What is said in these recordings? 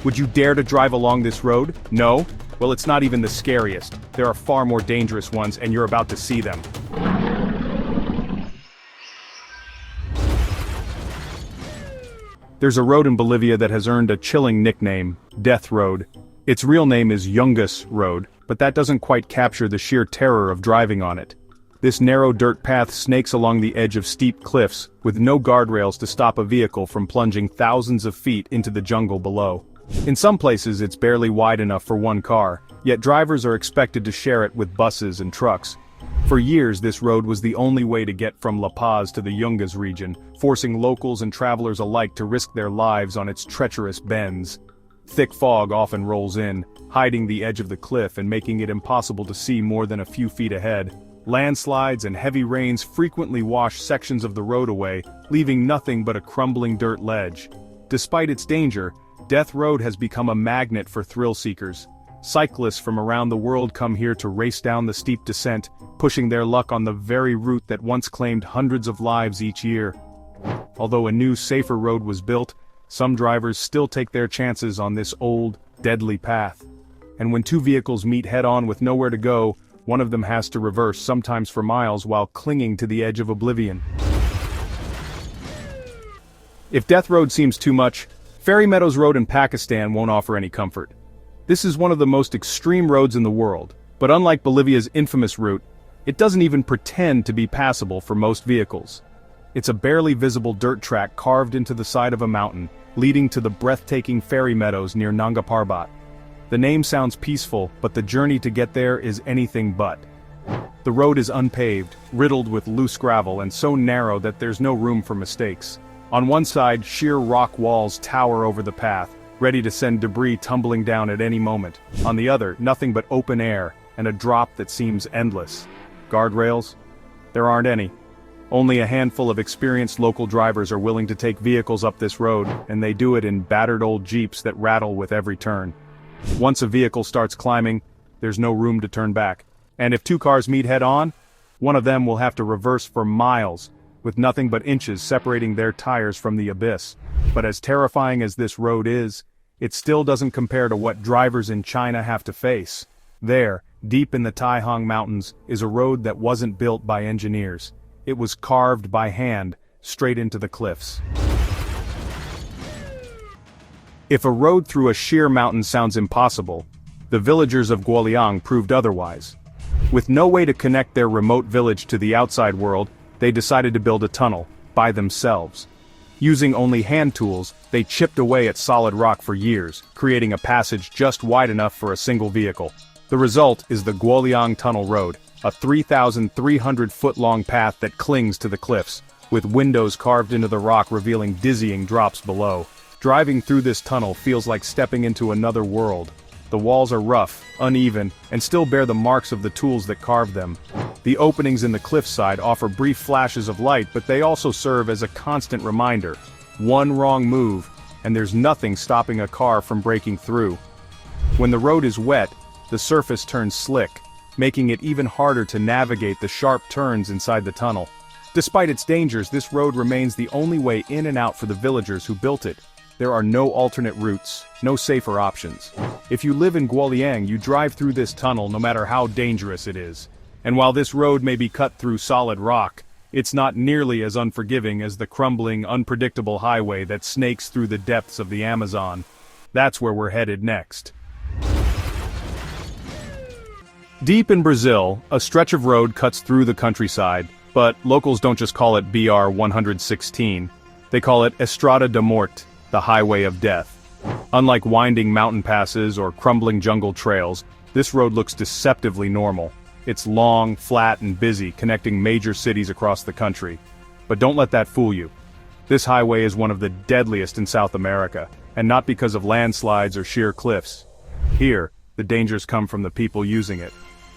Would you dare to drive along this road? No? Well, it's not even the scariest. There are far more dangerous ones, and you're about to see them. There's a road in Bolivia that has earned a chilling nickname, Death Road. Its real name is Yungas Road, but that doesn't quite capture the sheer terror of driving on it. This narrow dirt path snakes along the edge of steep cliffs, with no guardrails to stop a vehicle from plunging thousands of feet into the jungle below. In some places it's barely wide enough for one car, yet drivers are expected to share it with buses and trucks. For years this road was the only way to get from La Paz to the Yungas region, forcing locals and travelers alike to risk their lives on its treacherous bends. Thick fog often rolls in, hiding the edge of the cliff and making it impossible to see more than a few feet ahead. Landslides and heavy rains frequently wash sections of the road away, leaving nothing but a crumbling dirt ledge. Despite its danger, Death Road has become a magnet for thrill seekers. Cyclists from around the world come here to race down the steep descent, pushing their luck on the very route that once claimed hundreds of lives each year. Although a new, safer road was built, some drivers still take their chances on this old, deadly path. And when two vehicles meet head-on with nowhere to go, one of them has to reverse, sometimes for miles, while clinging to the edge of oblivion. If Death Road seems too much, Fairy Meadows Road in Pakistan won't offer any comfort. This is one of the most extreme roads in the world, but unlike Bolivia's infamous route, it doesn't even pretend to be passable for most vehicles. It's a barely visible dirt track carved into the side of a mountain, leading to the breathtaking fairy meadows near Nanga Parbat. The name sounds peaceful, but the journey to get there is anything but. The road is unpaved, riddled with loose gravel and so narrow that there's no room for mistakes. On one side, sheer rock walls tower over the path, ready to send debris tumbling down at any moment. On the other, nothing but open air, and a drop that seems endless. Guardrails? There aren't any. Only a handful of experienced local drivers are willing to take vehicles up this road, and they do it in battered old Jeeps that rattle with every turn. Once a vehicle starts climbing, there's no room to turn back. And if two cars meet head-on, one of them will have to reverse for miles, with nothing but inches separating their tires from the abyss. But as terrifying as this road is, it still doesn't compare to what drivers in China have to face. There, deep in the Taihang Mountains, is a road that wasn't built by engineers. It was carved by hand, straight into the cliffs. If a road through a sheer mountain sounds impossible, the villagers of Guoliang proved otherwise. With no way to connect their remote village to the outside world, they decided to build a tunnel, by themselves. Using only hand tools, they chipped away at solid rock for years, creating a passage just wide enough for a single vehicle. The result is the Guoliang Tunnel Road, a 3,300-foot-long path that clings to the cliffs, with windows carved into the rock revealing dizzying drops below. Driving through this tunnel feels like stepping into another world. The walls are rough, uneven, and still bear the marks of the tools that carved them. The openings in the cliffside offer brief flashes of light, but they also serve as a constant reminder. One wrong move, and there's nothing stopping a car from breaking through. When the road is wet, the surface turns slick, making it even harder to navigate the sharp turns inside the tunnel. Despite its dangers, this road remains the only way in and out for the villagers who built it. There are no alternate routes, no safer options. If you live in Guoliang, you drive through this tunnel no matter how dangerous it is. And while this road may be cut through solid rock, it's not nearly as unforgiving as the crumbling, unpredictable highway that snakes through the depths of the Amazon. That's where we're headed next. Deep in Brazil, a stretch of road cuts through the countryside, but locals don't just call it BR 116. They call it Estrada da Morte, the Highway of Death. Unlike winding mountain passes or crumbling jungle trails, this road looks deceptively normal. It's long, flat, and busy, connecting major cities across the country. But don't let that fool you. This highway is one of the deadliest in South America, and not because of landslides or sheer cliffs. Here, the dangers come from the people using it.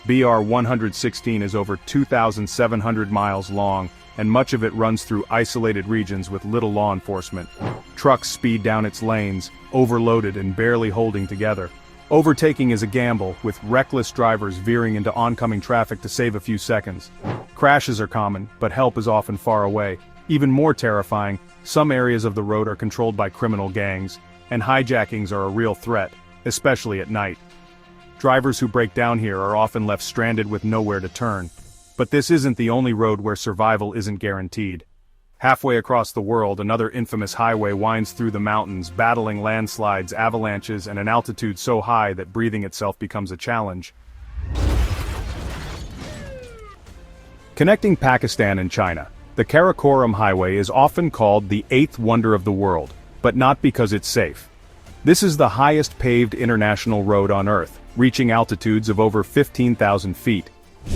BR 116 is over 2,700 miles long, and much of it runs through isolated regions with little law enforcement. Trucks speed down its lanes, overloaded and barely holding together. Overtaking is a gamble, with reckless drivers veering into oncoming traffic to save a few seconds. Crashes are common, but help is often far away. Even more terrifying, some areas of the road are controlled by criminal gangs, and hijackings are a real threat, especially at night. Drivers who break down here are often left stranded with nowhere to turn. But this isn't the only road where survival isn't guaranteed. Halfway across the world, another infamous highway winds through the mountains, battling landslides, avalanches, and an altitude so high that breathing itself becomes a challenge. Connecting Pakistan and China, the Karakoram Highway is often called the eighth wonder of the world, but not because it's safe. This is the highest paved international road on Earth, reaching altitudes of over 15,000 feet.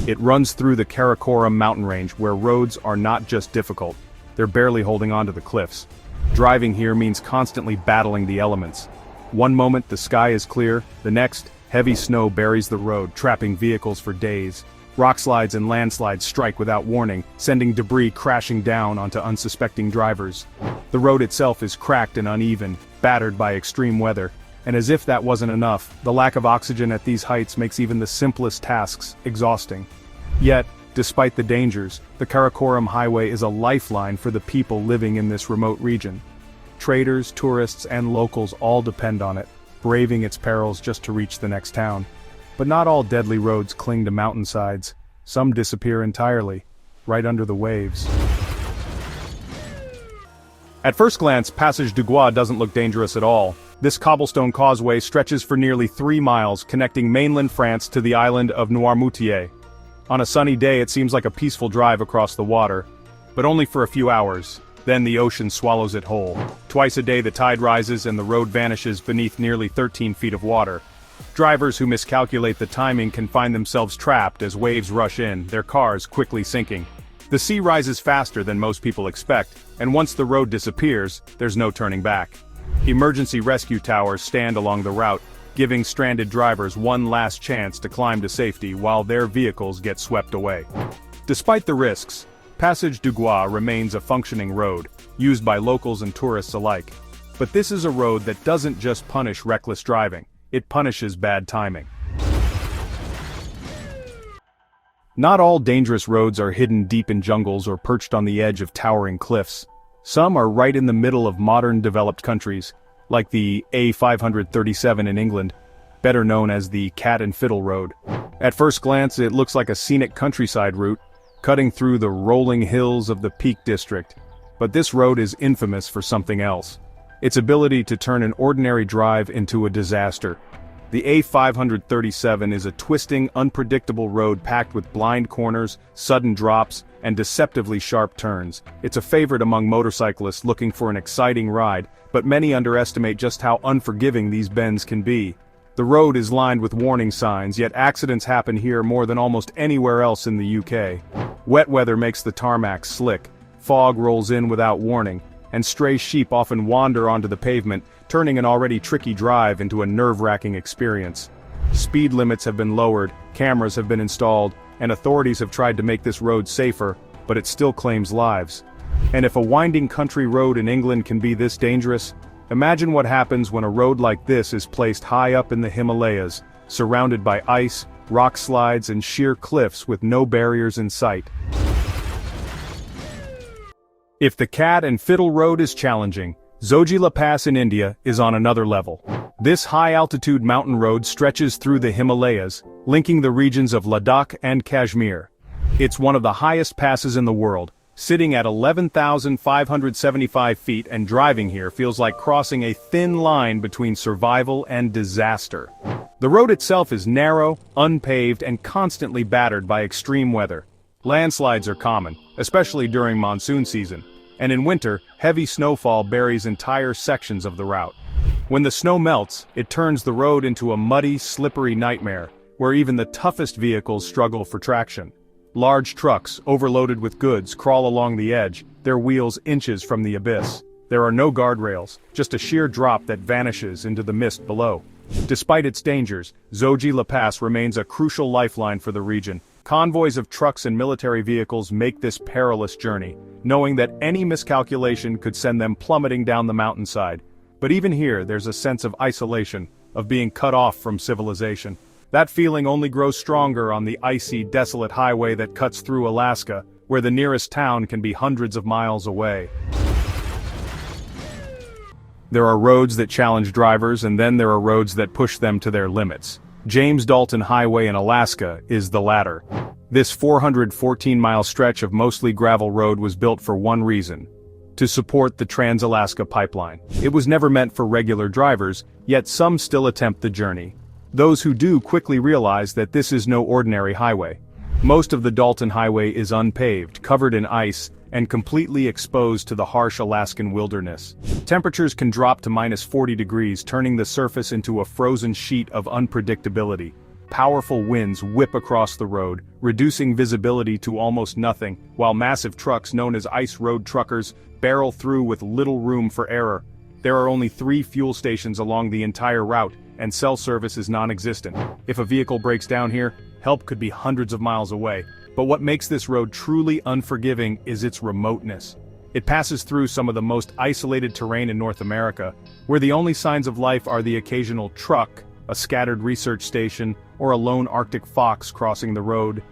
It runs through the Karakoram mountain range where roads are not just difficult, they're barely holding on to the cliffs. Driving here means constantly battling the elements. One moment the sky is clear, the next, heavy snow buries the road, trapping vehicles for days. Rockslides and landslides strike without warning, sending debris crashing down onto unsuspecting drivers. The road itself is cracked and uneven, battered by extreme weather, and as if that wasn't enough, the lack of oxygen at these heights makes even the simplest tasks exhausting. Yet, despite the dangers, the Karakoram Highway is a lifeline for the people living in this remote region. Traders, tourists, and locals all depend on it, braving its perils just to reach the next town. But not all deadly roads cling to mountainsides. Some disappear entirely, right under the waves. At first glance, Passage du Gois doesn't look dangerous at all. This cobblestone causeway stretches for nearly 3 miles, connecting mainland France to the island of Noirmoutier. On a sunny day it seems like a peaceful drive across the water, but only for a few hours. Then the ocean swallows it whole. Twice a day the tide rises and the road vanishes beneath nearly 13 feet of water. Drivers who miscalculate the timing can find themselves trapped as waves rush in, their cars quickly sinking. The sea rises faster than most people expect, and once the road disappears, there's no turning back. Emergency rescue towers stand along the route, giving stranded drivers one last chance to climb to safety while their vehicles get swept away. Despite the risks, Passage du Gois remains a functioning road, used by locals and tourists alike. But this is a road that doesn't just punish reckless driving, it punishes bad timing. Not all dangerous roads are hidden deep in jungles or perched on the edge of towering cliffs. Some are right in the middle of modern developed countries, like the A537 in England, better known as the Cat and Fiddle Road. At first glance it looks like a scenic countryside route, cutting through the rolling hills of the Peak District. But this road is infamous for something else. Its ability to turn an ordinary drive into a disaster. The A537 is a twisting, unpredictable road packed with blind corners, sudden drops, and deceptively sharp turns. It's a favorite among motorcyclists looking for an exciting ride, but many underestimate just how unforgiving these bends can be. The road is lined with warning signs, yet accidents happen here more than almost anywhere else in the UK. Wet weather makes the tarmac slick, fog rolls in without warning, and stray sheep often wander onto the pavement, turning an already tricky drive into a nerve-wracking experience. Speed limits have been lowered, cameras have been installed, and authorities have tried to make this road safer, but it still claims lives. And if a winding country road in England can be this dangerous, imagine what happens when a road like this is placed high up in the Himalayas, surrounded by ice, rock slides, and sheer cliffs with no barriers in sight. If the Cat and Fiddle Road is challenging, Zojila Pass in India is on another level. This high-altitude mountain road stretches through the Himalayas, linking the regions of Ladakh and Kashmir. It's one of the highest passes in the world, sitting at 11,575 feet, and driving here feels like crossing a thin line between survival and disaster. The road itself is narrow, unpaved, and constantly battered by extreme weather. Landslides are common, especially during monsoon season, and in winter, heavy snowfall buries entire sections of the route. When the snow melts, it turns the road into a muddy, slippery nightmare, where even the toughest vehicles struggle for traction. Large trucks, overloaded with goods, crawl along the edge, their wheels inches from the abyss. There are no guardrails, just a sheer drop that vanishes into the mist below. Despite its dangers, Zojila Pass remains a crucial lifeline for the region. Convoys of trucks and military vehicles make this perilous journey, knowing that any miscalculation could send them plummeting down the mountainside. But even here, there's a sense of isolation, of being cut off from civilization. That feeling only grows stronger on the icy, desolate highway that cuts through Alaska, where the nearest town can be hundreds of miles away. There are roads that challenge drivers, and then there are roads that push them to their limits. James Dalton Highway in Alaska is the latter. This 414-mile stretch of mostly gravel road was built for one reason: to support the Trans-Alaska Pipeline. It was never meant for regular drivers, yet some still attempt the journey. Those who do quickly realize that this is no ordinary highway. Most of the Dalton Highway is unpaved, covered in ice, and completely exposed to the harsh Alaskan wilderness. Temperatures can drop to -40 degrees, turning the surface into a frozen sheet of unpredictability. Powerful winds whip across the road, reducing visibility to almost nothing, while massive trucks known as ice road truckers barrel through with little room for error. There are only 3 fuel stations along the entire route, and cell service is non-existent. If a vehicle breaks down here, help could be hundreds of miles away. But what makes this road truly unforgiving is its remoteness. It passes through some of the most isolated terrain in North America, where the only signs of life are the occasional truck, a scattered research station, or a lone Arctic fox crossing the road.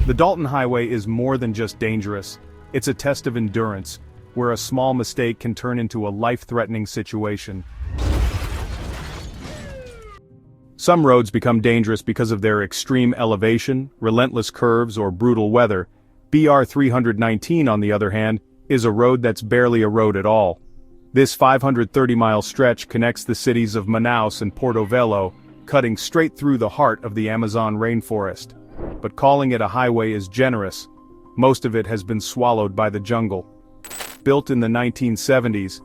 The Dalton Highway is more than just dangerous. It's a test of endurance, where a small mistake can turn into a life-threatening situation. Some roads become dangerous because of their extreme elevation, relentless curves, or brutal weather. BR 319, on the other hand, is a road that's barely a road at all. This 530-mile stretch connects the cities of Manaus and Porto Velho, cutting straight through the heart of the Amazon rainforest. But calling it a highway is generous. Most of it has been swallowed by the jungle. Built in the 1970s,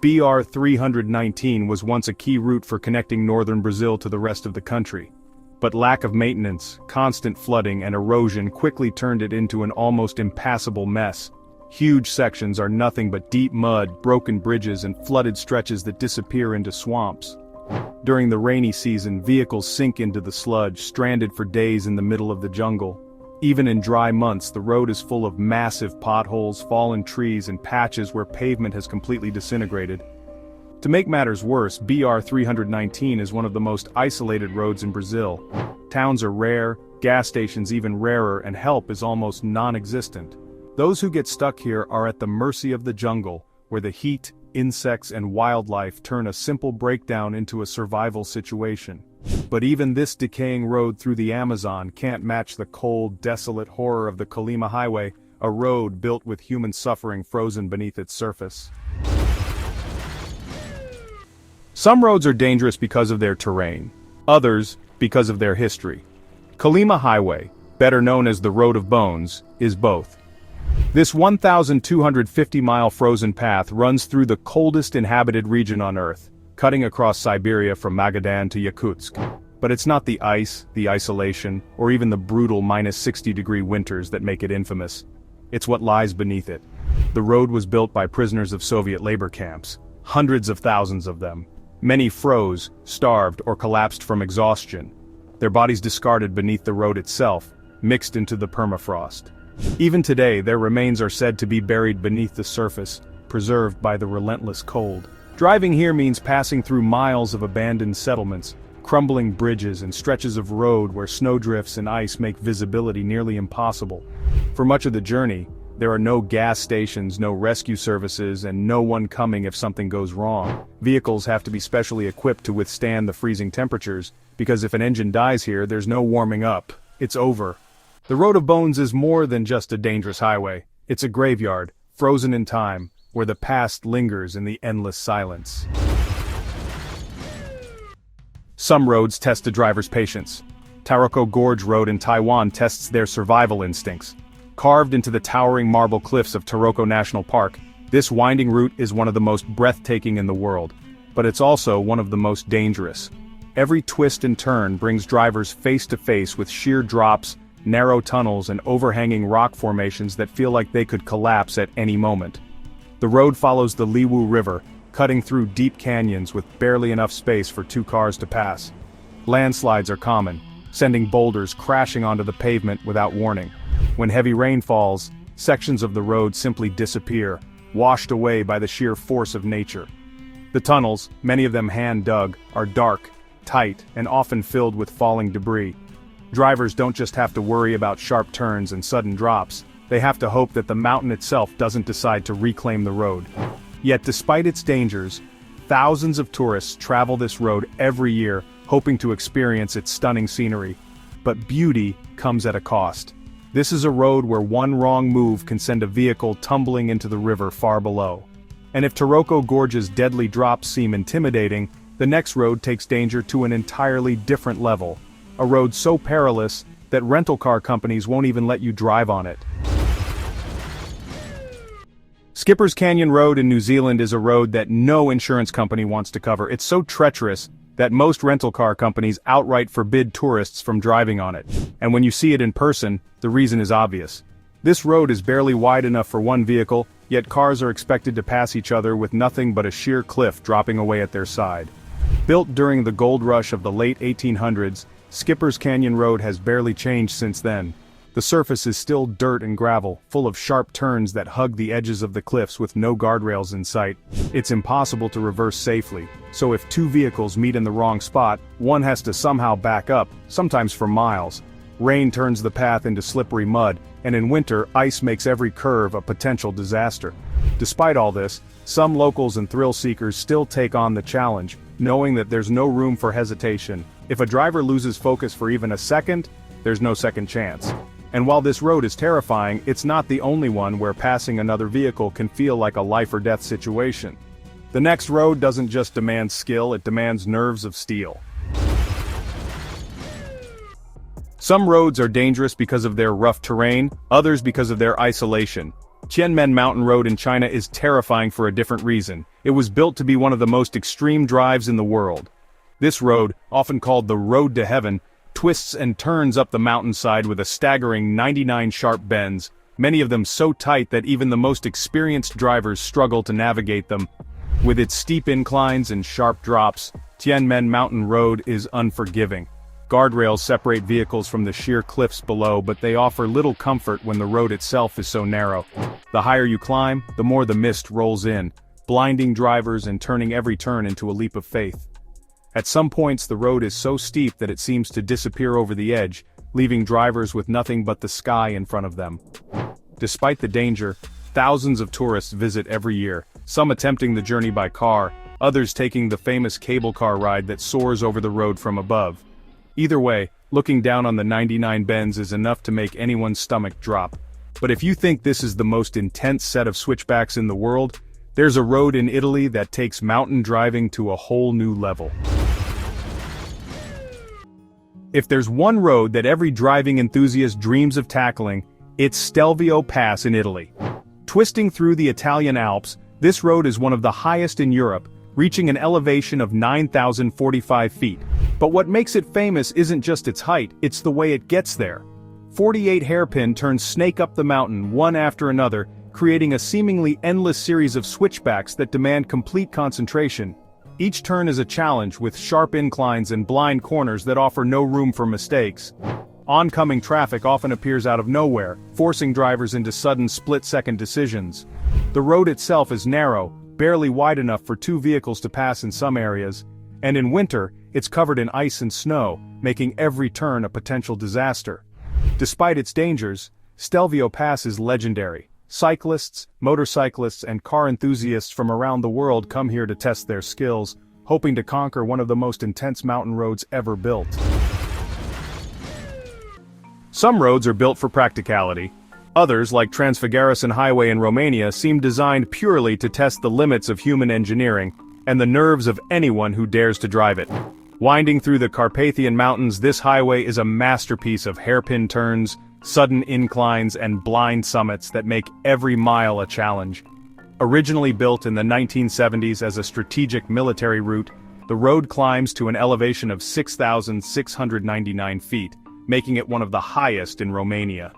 BR 319 was once a key route for connecting northern Brazil to the rest of the country. But lack of maintenance, constant flooding, and erosion quickly turned it into an almost impassable mess. Huge sections are nothing but deep mud, broken bridges, and flooded stretches that disappear into swamps. During the rainy season, vehicles sink into the sludge, stranded for days in the middle of the jungle. Even in dry months, the road is full of massive potholes, fallen trees, and patches where pavement has completely disintegrated. To make matters worse, BR 319 is one of the most isolated roads in Brazil. Towns are rare, gas stations even rarer, and help is almost non-existent. Those who get stuck here are at the mercy of the jungle, where the heat, insects, and wildlife turn a simple breakdown into a survival situation. But even this decaying road through the Amazon can't match the cold, desolate horror of the Colima Highway, a road built with human suffering frozen beneath its surface. Some roads are dangerous because of their terrain, others because of their history. Colima Highway, better known as the Road of Bones, is both. This 1,250-mile frozen path runs through the coldest inhabited region on Earth, cutting across Siberia from Magadan to Yakutsk. But it's not the ice, the isolation, or even the brutal -60-degree winters that make it infamous. It's what lies beneath it. The road was built by prisoners of Soviet labor camps, hundreds of thousands of them. Many froze, starved, or collapsed from exhaustion. Their bodies discarded beneath the road itself, mixed into the permafrost. Even today, their remains are said to be buried beneath the surface, preserved by the relentless cold. Driving here means passing through miles of abandoned settlements, crumbling bridges, and stretches of road where snowdrifts and ice make visibility nearly impossible. For much of the journey, there are no gas stations, no rescue services, and no one coming if something goes wrong. Vehicles have to be specially equipped to withstand the freezing temperatures, because if an engine dies here, there's no warming up. It's over. The Road of Bones is more than just a dangerous highway. It's a graveyard, frozen in time, where the past lingers in the endless silence. Some roads test a driver's patience. Taroko Gorge Road in Taiwan tests their survival instincts. Carved into the towering marble cliffs of Taroko National Park, this winding route is one of the most breathtaking in the world, but it's also one of the most dangerous. Every twist and turn brings drivers face to face with sheer drops, narrow tunnels, and overhanging rock formations that feel like they could collapse at any moment. The road follows the Liwu River, cutting through deep canyons with barely enough space for 2 cars to pass. Landslides are common, sending boulders crashing onto the pavement without warning. When heavy rain falls, sections of the road simply disappear, washed away by the sheer force of nature. The tunnels, many of them hand-dug, are dark, tight, and often filled with falling debris. Drivers don't just have to worry about sharp turns and sudden drops, they have to hope that the mountain itself doesn't decide to reclaim the road. Yet despite its dangers, Thousands of tourists travel this road every year, hoping to experience its stunning scenery. But beauty comes at a cost. This is a road where one wrong move can send a vehicle tumbling into the river far below. And if Taroko Gorge's deadly drops seem intimidating, the next road takes danger to an entirely different level. A road so perilous that rental car companies won't even let you drive on it. Skipper's Canyon Road in New Zealand is a road that no insurance company wants to cover. It's so treacherous that most rental car companies outright forbid tourists from driving on it. And when you see it in person, the reason is obvious. This road is barely wide enough for one vehicle, yet cars are expected to pass each other with nothing but a sheer cliff dropping away at their side. Built during the gold rush of the late 1800s, Skipper's Canyon Road has barely changed since then. The surface is still dirt and gravel, full of sharp turns that hug the edges of the cliffs with no guardrails in sight. It's impossible to reverse safely, so if two vehicles meet in the wrong spot, one has to somehow back up, sometimes for miles. Rain turns the path into slippery mud, and in winter, ice makes every curve a potential disaster. Despite all this, some locals and thrill seekers still take on the challenge, knowing that there's no room for hesitation. If a driver loses focus for even a second, there's no second chance. And while this road is terrifying, it's not the only one where passing another vehicle can feel like a life or death situation. The next road doesn't just demand skill, it demands nerves of steel. Some roads are dangerous because of their rough terrain, others because of their isolation. Tianmen Mountain Road in China is terrifying for a different reason. It was built to be one of the most extreme drives in the world. This road, often called the Road to Heaven, twists and turns up the mountainside with a staggering 99 sharp bends, many of them so tight that even the most experienced drivers struggle to navigate them. With its steep inclines and sharp drops, Tianmen Mountain Road is unforgiving. Guardrails separate vehicles from the sheer cliffs below, but they offer little comfort when the road itself is so narrow. The higher you climb, the more the mist rolls in, blinding drivers and turning every turn into a leap of faith. At some points the road is so steep that it seems to disappear over the edge, leaving drivers with nothing but the sky in front of them. Despite the danger, thousands of tourists visit every year, some attempting the journey by car, others taking the famous cable car ride that soars over the road from above. Either way, looking down on the 99 bends is enough to make anyone's stomach drop. But if you think this is the most intense set of switchbacks in the world, there's a road in Italy that takes mountain driving to a whole new level. If there's one road that every driving enthusiast dreams of tackling, it's Stelvio Pass in Italy. Twisting through the Italian Alps, this road is one of the highest in Europe, reaching an elevation of 9,045 feet. But what makes it famous isn't just its height, it's the way it gets there. 48 hairpin turns snake up the mountain one after another, creating a seemingly endless series of switchbacks that demand complete concentration. Each turn is a challenge with sharp inclines and blind corners that offer no room for mistakes. Oncoming traffic often appears out of nowhere, forcing drivers into sudden split-second decisions. The road itself is narrow, barely wide enough for two vehicles to pass in some areas, and in winter, it's covered in ice and snow, making every turn a potential disaster. Despite its dangers, Stelvio Pass is legendary. Cyclists, motorcyclists, and car enthusiasts from around the world come here to test their skills, hoping to conquer one of the most intense mountain roads ever built. Some roads are built for practicality. Others, like Transfigurasan Highway in Romania, seem designed purely to test the limits of human engineering and the nerves of anyone who dares to drive it. Winding through the Carpathian Mountains, this highway is a masterpiece of hairpin turns, sudden inclines, and blind summits that make every mile a challenge. Originally built in the 1970s as a strategic military route, the road climbs to an elevation of 6,699 feet, making it one of the highest in Romania.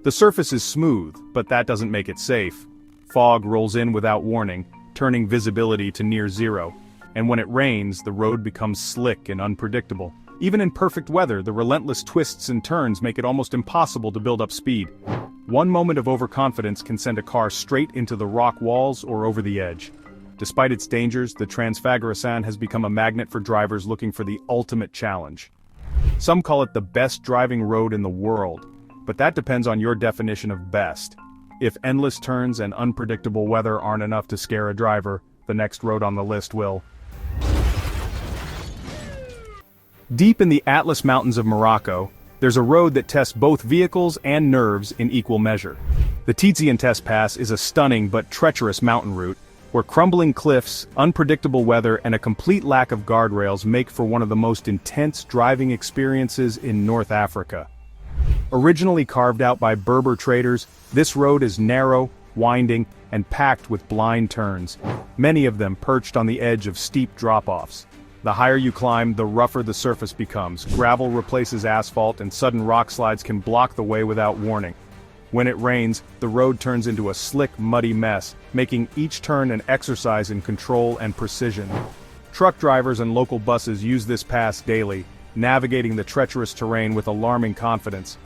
The surface is smooth, but that doesn't make it safe. Fog rolls in without warning, turning visibility to near zero. And when it rains, the road becomes slick and unpredictable. Even in perfect weather, the relentless twists and turns make it almost impossible to build up speed. One moment of overconfidence can send a car straight into the rock walls or over the edge. Despite its dangers, the Transfigurasan has become a magnet for drivers looking for the ultimate challenge. Some call it the best driving road in the world, but that depends on your definition of best. If endless turns and unpredictable weather aren't enough to scare a driver, the next road on the list will. Deep in the Atlas Mountains of Morocco, there's a road that tests both vehicles and nerves in equal measure. The Tizian Pass is a stunning but treacherous mountain route, where crumbling cliffs, unpredictable weather, and a complete lack of guardrails make for one of the most intense driving experiences in North Africa. Originally carved out by Berber traders, this road is narrow, winding, and packed with blind turns, many of them perched on the edge of steep drop-offs. The higher you climb, the rougher the surface becomes. Gravel replaces asphalt, and sudden rock slides can block the way without warning. When it rains, the road turns into a slick, muddy mess, making each turn an exercise in control and precision. Truck drivers and local buses use this pass daily, navigating the treacherous terrain with alarming confidence.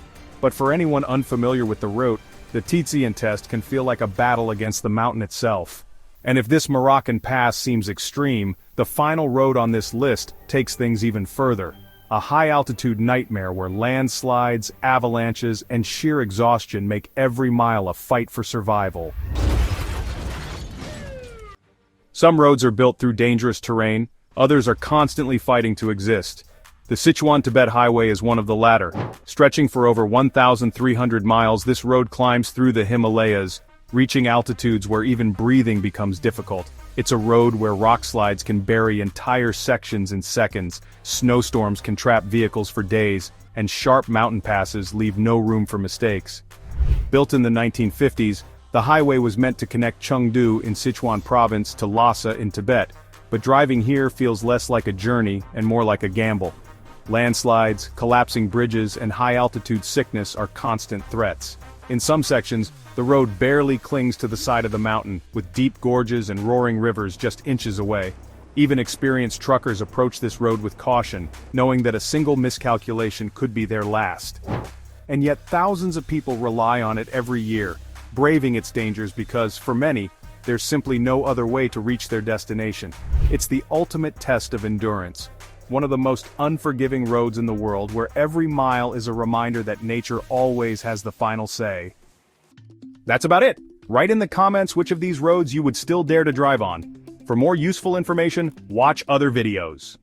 But for anyone unfamiliar with the route, the Tizian test can feel like a battle against the mountain itself. And if this Moroccan pass seems extreme, the final road on this list takes things even further. A high-altitude nightmare where landslides, avalanches, and sheer exhaustion make every mile a fight for survival. Some roads are built through dangerous terrain, others are constantly fighting to exist. The Sichuan-Tibet Highway is one of the latter. Stretching for over 1,300 miles, this road climbs through the Himalayas, reaching altitudes where even breathing becomes difficult. It's a road where rock slides can bury entire sections in seconds, snowstorms can trap vehicles for days, and sharp mountain passes leave no room for mistakes. Built in the 1950s, the highway was meant to connect Chengdu in Sichuan province to Lhasa in Tibet, but driving here feels less like a journey and more like a gamble. Landslides, collapsing bridges, and high-altitude sickness are constant threats. In some sections, the road barely clings to the side of the mountain, with deep gorges and roaring rivers just inches away. Even experienced truckers approach this road with caution, knowing that a single miscalculation could be their last. And yet thousands of people rely on it every year, braving its dangers because, for many, there's simply no other way to reach their destination. It's the ultimate test of endurance. One of the most unforgiving roads in the world, where every mile is a reminder that nature always has the final say. That's about it. Write in the comments which of these roads you would still dare to drive on. For more useful information, watch other videos.